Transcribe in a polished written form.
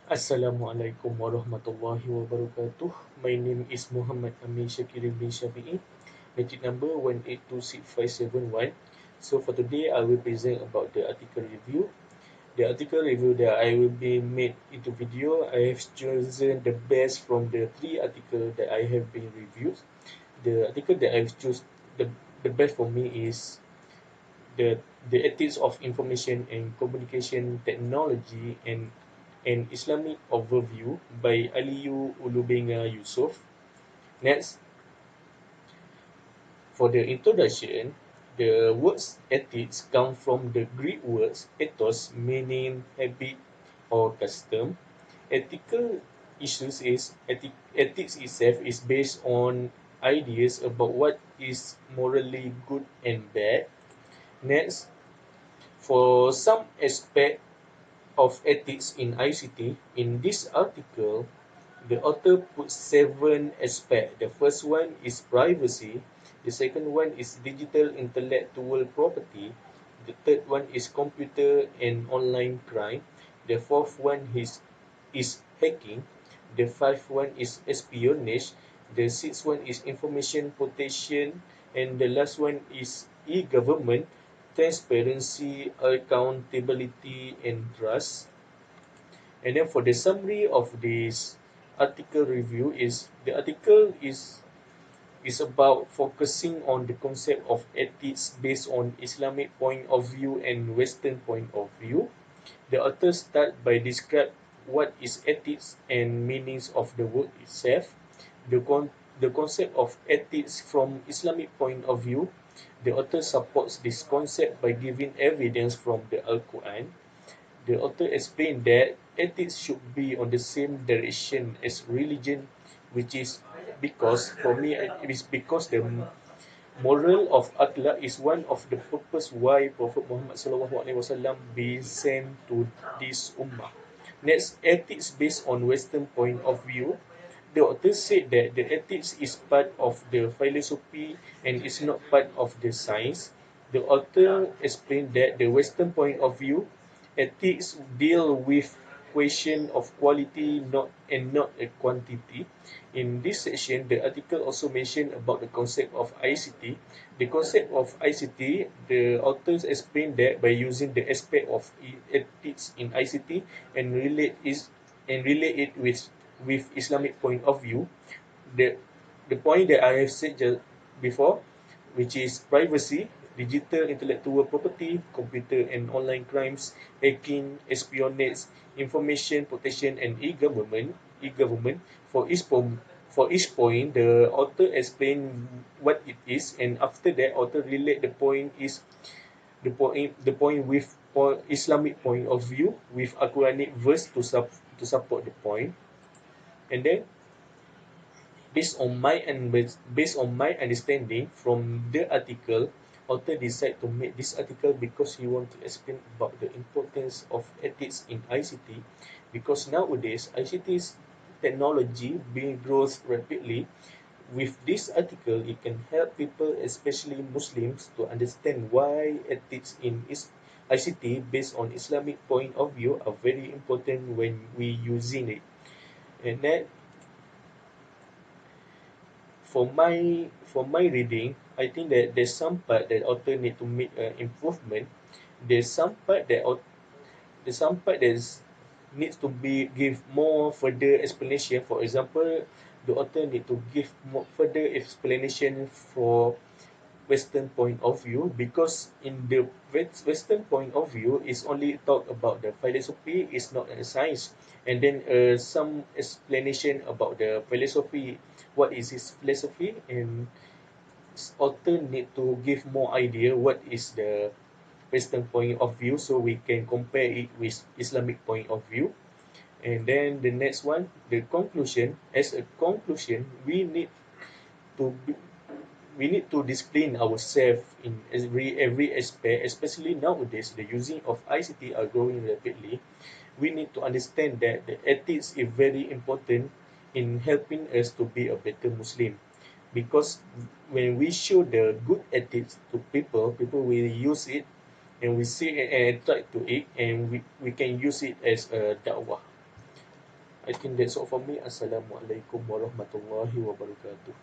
Assalamualaikum warahmatullahi wabarakatuh. My name is Mohamad Amir Syakirin bin Shafie. Metric number 1826571. So for today, I will present about the article review. The article review that I will be made into video, I have chosen the best from the three articles that I have been reviewed. The article that I've chosen the best for me is the the ethics of information and communication technology and an Islamic overview by Aliyu Ulubenga Yusuf. Next, for the introduction, the words ethics come from the Greek words ethos, meaning habit or custom. Ethical issues is ethics itself is based on ideas about what is morally good and bad. Next, for some aspect of ethics in ICT, in this article, the author puts seven aspects. The first one is privacy. The second one is digital intellectual property. The third one is computer and online crime. The fourth one is hacking. The fifth one is espionage. The sixth one is information protection. And the last one is e-government, transparency, accountability, and trust. And then for the summary of this article review is the article is about focusing on the concept of ethics based on Islamic point of view and Western point of view. The author start by describe what is ethics and meanings of the word itself, the the concept of ethics from Islamic point of view. The author supports this concept by giving evidence from the Al-Quran. The author explained that ethics should be on the same direction as religion, which is because for me it is because the moral of akhlak is one of the purpose why Prophet Muhammad SAW be sent to this ummah. Next, ethics based on Western point of view. The author said that the ethics is part of the philosophy and is not part of the science. The author explained that the Western point of view, ethics deal with question of quality not a quantity. In this section, the article also mentioned about the concept of ICT. The concept of ICT, the authors explained that by using the aspect of ethics in ICT and relate it with Islamic point of view, the the point that I have said just before, which is privacy, digital intellectual property, computer and online crimes, hacking, espionage, information protection, and e-government. For each for each point, the author explain what it is, and after that, author relate the point with Islamic point of view with a Quranic verse to support the point, and then based on my understanding from the article, author decided to make this article because he want to explain about the importance of ethics in ICT, because nowadays ICT's technology being grows rapidly. With this article, it can help people, especially Muslims, to understand why ethics in ICT based on Islamic point of view are very important when we using it. And that for my reading, I think that there's some part that author need to make improvement. There's some part that there's some part that needs to be give more further explanation. For example, the author need to give more further explanation for Western point of view, because in the Western point of view is only talk about the philosophy, is not a science, and then some explanation about the philosophy, what is his philosophy, and author need to give more idea what is the Western point of view so we can compare it with Islamic point of view. And then the next one, the conclusion. As a conclusion, to be, we need to discipline ourselves in every aspect, especially nowadays the using of ICT are growing rapidly. We need to understand that the ethics is very important in helping us to be a better Muslim, because when we show the good ethics to people, people will use it, and we see and attract to it, and we can use it as a da'wah. I think that's all for me. Assalamualaikum warahmatullahi wabarakatuh.